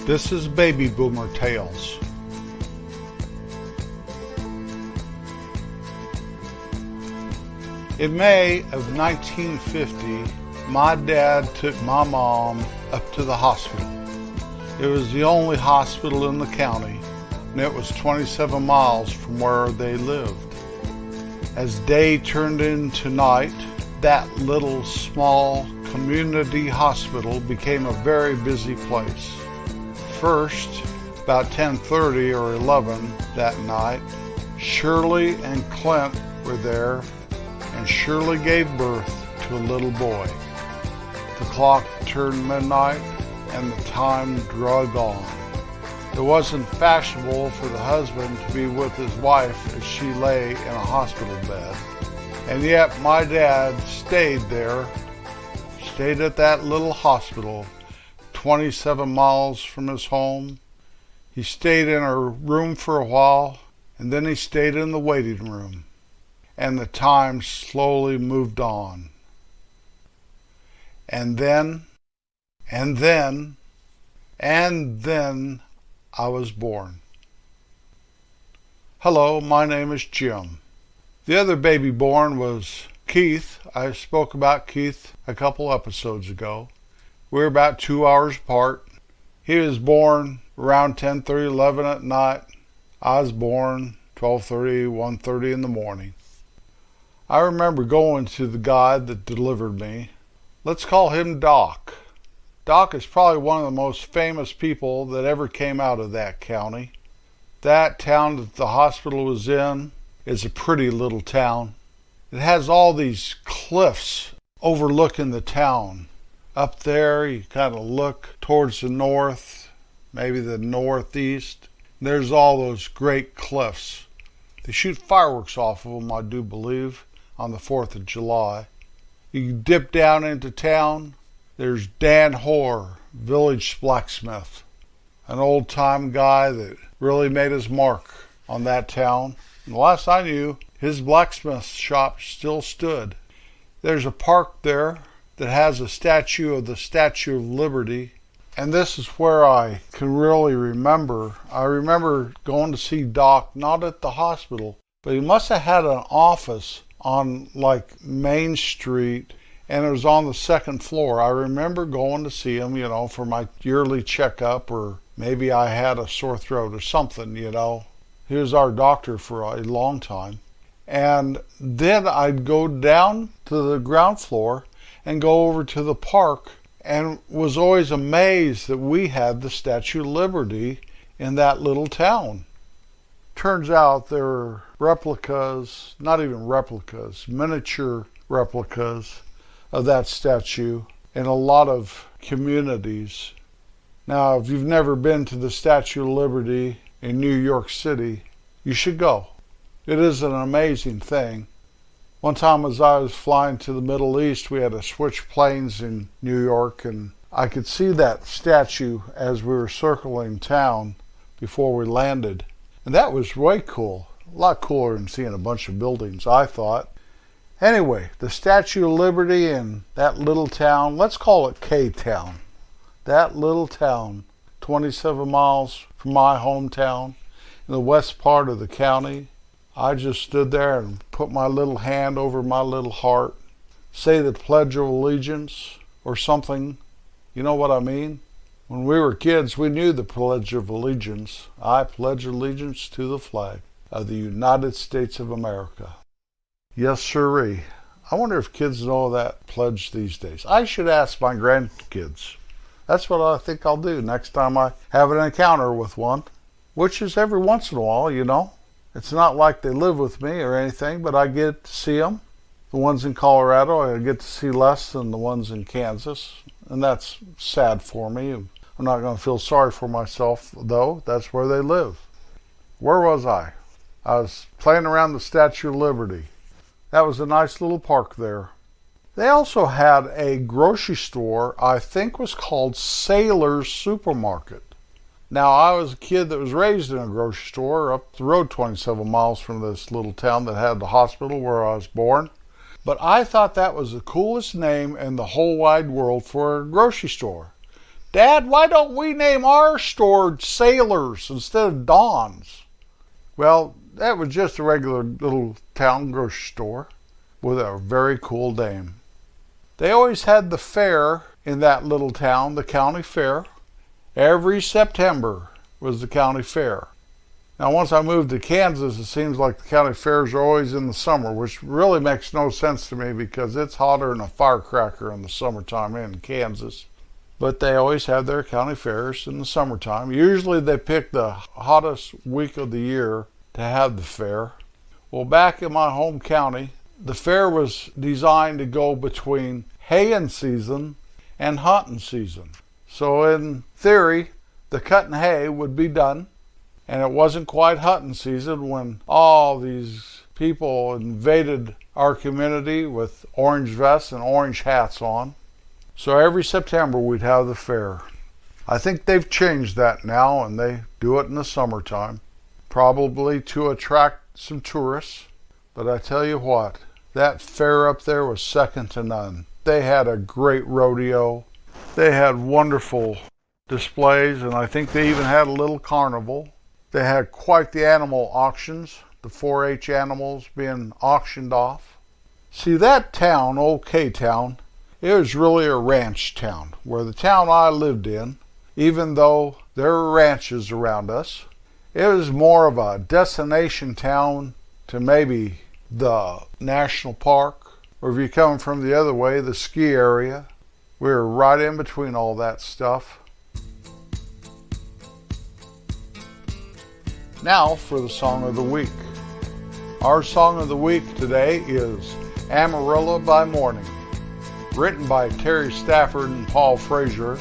This is Baby Boomer Tales. In May of 1950, my dad took my mom up to the hospital. It was the only hospital in the county, and it was 27 miles from where they lived. As day turned into night, that little small community hospital became a very busy place. First, about 10:30 or 11 that night, Shirley and Clint were there, and Shirley gave birth to a little boy. The clock turned midnight, and the time dragged on. It wasn't fashionable for the husband to be with his wife as she lay in a hospital bed. And yet my dad stayed at that little hospital, 27 miles from his home. He stayed in her room for a while, and then he stayed in the waiting room. And the time slowly moved on. And then I was born. Hello, my name is Jim. The other baby born was Keith. I spoke about Keith a couple episodes ago. We were about 2 hours apart. He was born around 10:30, 11 at night. I was born 12:30, 1:30 in the morning. I remember going to the guy that delivered me. Let's call him Doc. Doc is probably one of the most famous people that ever came out of that county. That town that the hospital was in is a pretty little town. It has all these cliffs overlooking the town. Up there, you kind of look towards the north, maybe the northeast. There's all those great cliffs. They shoot fireworks off of them, I do believe, on the 4th of July. You dip down into town. There's Dan Hoare, village blacksmith, an old-time guy that really made his mark on that town. And the last I knew, his blacksmith shop still stood. There's a park there that has a statue of the Statue of Liberty. And this is where I can really remember. I remember going to see Doc, not at the hospital, but he must have had an office on like Main Street, and it was on the second floor. I remember going to see him, for my yearly checkup, or maybe I had a sore throat or something, He was our doctor for a long time. And then I'd go down to the ground floor and go over to the park, and was always amazed that we had the Statue of Liberty in that little town. Turns out there were replicas, not even replicas, miniature replicas of that statue in a lot of communities. Now, if you've never been to the Statue of Liberty in New York City, you should go. It is an amazing thing. One time as I was flying to the Middle East, we had to switch planes in New York, and I could see that statue as we were circling town before we landed. And that was way cool. A lot cooler than seeing a bunch of buildings, I thought. Anyway, the Statue of Liberty in that little town, let's call it K-Town. That little town, 27 miles from my hometown, in the west part of the county. I just stood there and put my little hand over my little heart, say the Pledge of Allegiance or something. You know what I mean? When we were kids, we knew the Pledge of Allegiance. I pledge allegiance to the flag of the United States of America. Yes, sirree. I wonder if kids know that pledge these days. I should ask my grandkids. That's what I think I'll do next time I have an encounter with one, which is every once in a while, It's not like they live with me or anything, but I get to see them. The ones in Colorado, I get to see less than the ones in Kansas, and that's sad for me. I'm not going to feel sorry for myself, though. That's where they live. Where was I? I was playing around the Statue of Liberty. That was a nice little park there. They also had a grocery store, I think was called Sailor's Supermarket. Now, I was a kid that was raised in a grocery store up the road 27 miles from this little town that had the hospital where I was born. But I thought that was the coolest name in the whole wide world for a grocery store. Dad, why don't we name our store Sailors instead of Dawns? Well, that was just a regular little town grocery store with a very cool name. They always had the fair in that little town, the county fair. Every September was the county fair. Now, once I moved to Kansas, it seems like the county fairs are always in the summer, which really makes no sense to me because it's hotter than a firecracker in the summertime in Kansas. But they always have their county fairs in the summertime. Usually they pick the hottest week of the year to have the fair. Well, back in my home county, the fair was designed to go between haying season and hunting season. So in theory, the cutting hay would be done, and it wasn't quite hunting season when all these people invaded our community with orange vests and orange hats on. So every September we'd have the fair. I think they've changed that now, and they do it in the summertime, probably to attract some tourists. But I tell you what, that fair up there was second to none. They had a great rodeo. They had wonderful displays, and I think they even had a little carnival. They had quite the animal auctions, the 4-H animals being auctioned off. See, that town, old K-Town, it was really a ranch town, where the town I lived in, even though there were ranches around us, it was more of a destination town to maybe the national park, or if you're coming from the other way, the ski area. We were right in between all that stuff. Now for the Song of the Week. Our Song of the Week today is Amarillo by Morning. Written by Terry Stafford and Paul Frazier.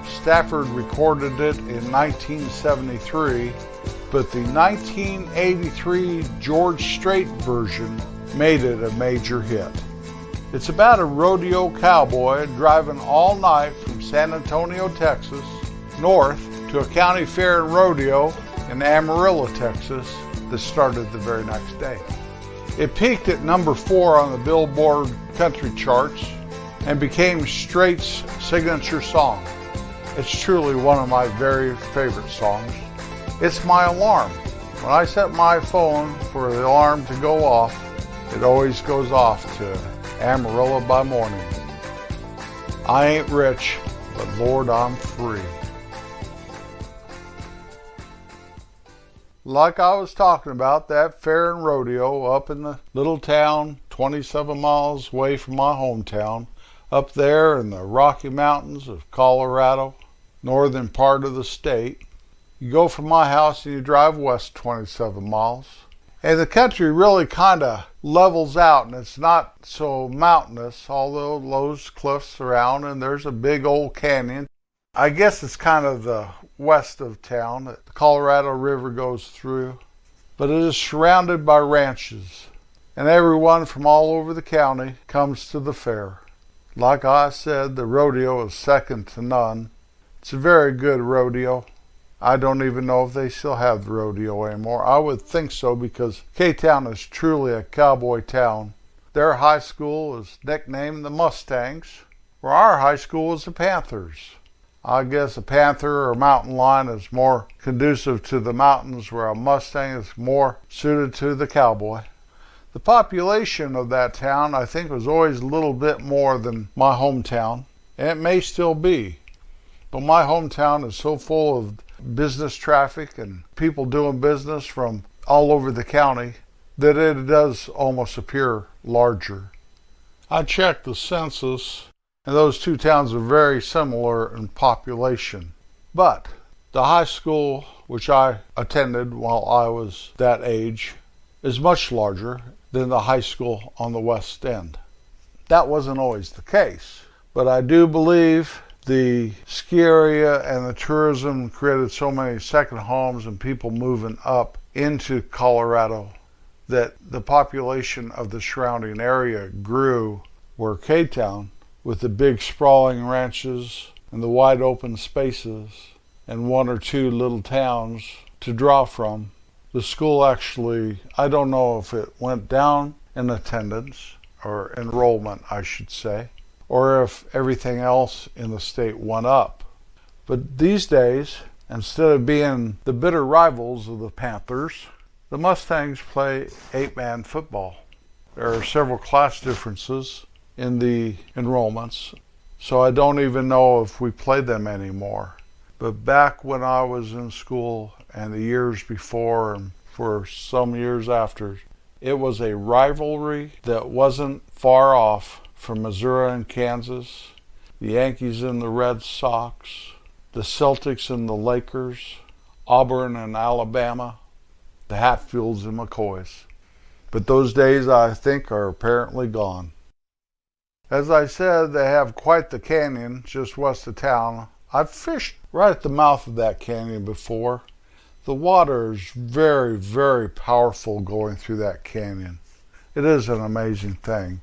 Stafford recorded it in 1973, but the 1983 George Strait version made it a major hit. It's about a rodeo cowboy driving all night from San Antonio, Texas, north to a county fair and rodeo in Amarillo, Texas, that started the very next day. It peaked at number 4 on the Billboard country charts and became Strait's signature song. It's truly one of my very favorite songs. It's my alarm. When I set my phone for the alarm to go off, it always goes off to Amarillo by Morning. I ain't rich, but Lord, I'm free. Like I was talking about, that fair and rodeo up in the little town 27 miles away from my hometown, up there in the Rocky Mountains of Colorado, northern part of the state. You go from my house and you drive west 27 miles. And the country really kind of levels out, and it's not so mountainous, although those cliffs around, and there's a big old canyon. I guess it's kind of the west of town that the Colorado River goes through. But it is surrounded by ranches, and everyone from all over the county comes to the fair. Like I said, the rodeo is second to none. It's a very good rodeo. I don't even know if they still have the rodeo anymore. I would think so, because K-Town is truly a cowboy town. Their high school is nicknamed the Mustangs, where our high school is the Panthers. I guess a panther or mountain lion is more conducive to the mountains, where a Mustang is more suited to the cowboy. The population of that town, I think, was always a little bit more than my hometown, and it may still be. But my hometown is so full of business traffic and people doing business from all over the county that it does almost appear larger. I checked the census, and those two towns are very similar in population. But the high school which I attended while I was that age is much larger than the high school on the West End. That wasn't always the case, but I do believe the ski area and the tourism created so many second homes and people moving up into Colorado that the population of the surrounding area grew, where K-Town, with the big sprawling ranches and the wide open spaces and one or two little towns to draw from, the school actually, I don't know if it went down in attendance, or enrollment I should say, or if everything else in the state went up. But these days, instead of being the bitter rivals of the Panthers, the Mustangs play 8-man football. There are several class differences in the enrollments, so I don't even know if we play them anymore. But back when I was in school and the years before and for some years after, it was a rivalry that wasn't far off from Missouri and Kansas, the Yankees and the Red Sox, the Celtics and the Lakers, Auburn and Alabama, the Hatfields and McCoys. But those days, I think, are apparently gone. As I said, they have quite the canyon just west of town. I've fished right at the mouth of that canyon before. The water is very, very powerful going through that canyon. It is an amazing thing.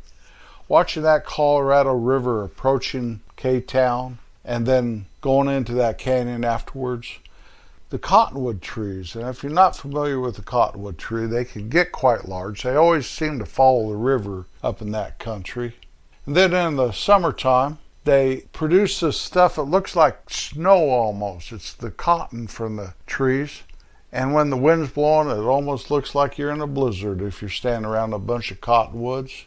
Watching that Colorado River approaching K-Town and then going into that canyon afterwards, the cottonwood trees, and if you're not familiar with the cottonwood tree, they can get quite large. They always seem to follow the river up in that country. And then in the summertime, they produce this stuff that looks like snow almost. It's the cotton from the trees. And when the wind's blowing, it almost looks like you're in a blizzard if you're standing around a bunch of cottonwoods.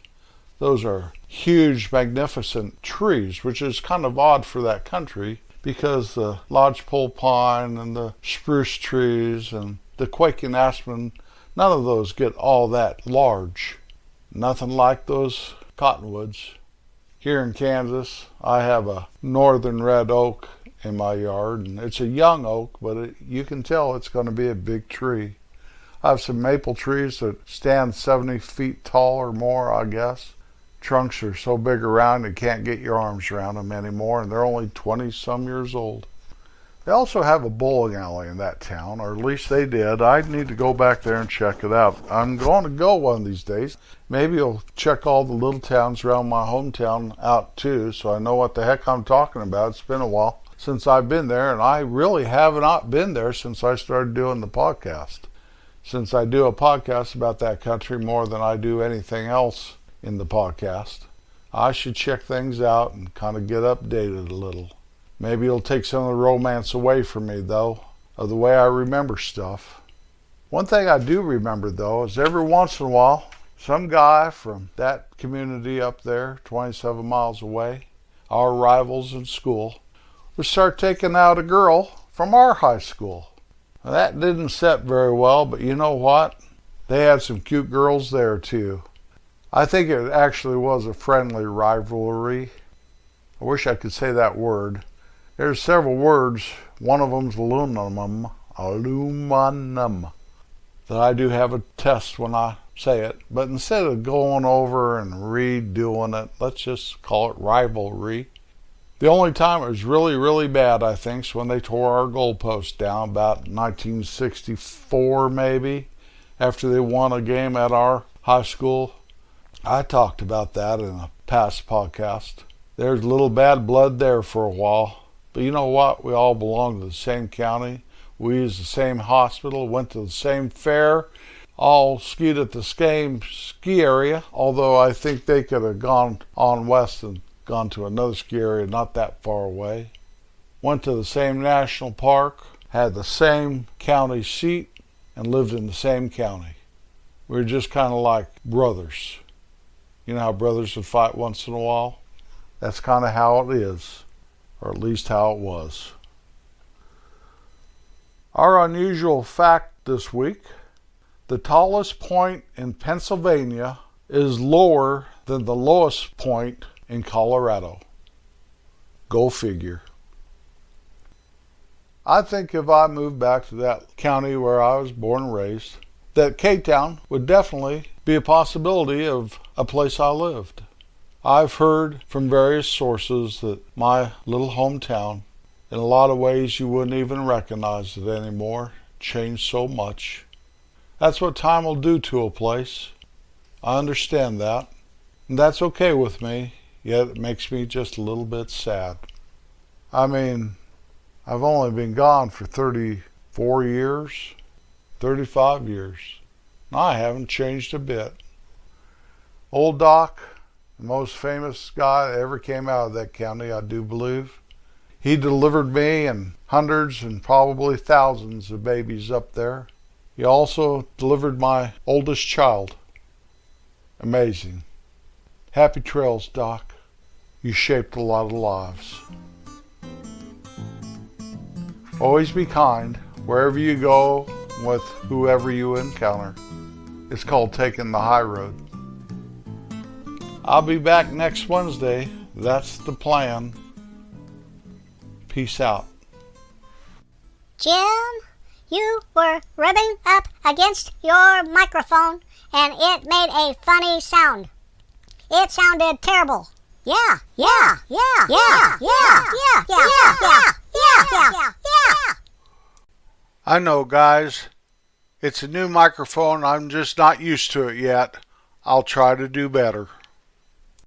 Those are huge, magnificent trees, which is kind of odd for that country because the lodgepole pine and the spruce trees and the quaking aspen, none of those get all that large. Nothing like those cottonwoods. Here in Kansas, I have a northern red oak in my yard, and it's a young oak, but you can tell it's going to be a big tree. I have some maple trees that stand 70 feet tall or more, I guess. Trunks are so big around you can't get your arms around them anymore, and they're only 20-some years old. They also have a bowling alley in that town, or at least they did. I need to go back there and check it out. I'm going to go one of these days. Maybe I'll check all the little towns around my hometown out too, so I know what the heck I'm talking about. It's been a while since I've been there, and I really have not been there since I started doing the podcast. Since I do a podcast about that country more than I do anything else in the podcast, I should check things out and kind of get updated a little. Maybe it'll take some of the romance away from me, though, of the way I remember stuff. One thing I do remember, though, is every once in a while, some guy from that community up there, 27 miles away, our rivals in school, would start taking out a girl from our high school. Now, that didn't set very well, but you know what? They had some cute girls there, too. I think it actually was a friendly rivalry. I wish I could say that word. There's several words. One of them's aluminum, that I do have a test when I say it. But instead of going over and redoing it, let's just call it rivalry. The only time it was really, really bad, I think, is when they tore our goalpost down about 1964 maybe, after they won a game at our high school. I talked about that in a past podcast. There's a little bad blood there for a while. But you know what? We all belong to the same county. We used the same hospital, went to the same fair, all skied at the same ski area, although I think they could have gone on west and gone to another ski area not that far away. Went to the same national park, had the same county seat, and lived in the same county. We were just kind of like brothers. You know how brothers would fight once in a while? That's kind of how it is, or at least how it was. Our unusual fact this week: the tallest point in Pennsylvania is lower than the lowest point in Colorado. Go figure. I think if I moved back to that county where I was born and raised, that K-Town would definitely be a possibility of a place I lived. I've heard from various sources that my little hometown, in a lot of ways you wouldn't even recognize it anymore, changed so much. That's what time will do to a place. I understand that, and that's okay with me, yet it makes me just a little bit sad. I mean, I've only been gone for 34 years, 35 years, and I haven't changed a bit. Old Doc, the most famous guy that ever came out of that county, I do believe, He delivered me and hundreds and probably thousands of babies up there. He also delivered my oldest child. Amazing. Happy trails, Doc. You shaped a lot of lives. Always be kind wherever you go with whoever you encounter. It's called taking the high road. I'll be back next Wednesday. That's the plan. Peace out. Jim, you were rubbing up against your microphone and it made a funny sound. It sounded terrible. Yeah. I know, guys. It's a new microphone. I'm just not used to it yet. I'll try to do better.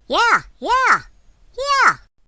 Yeah.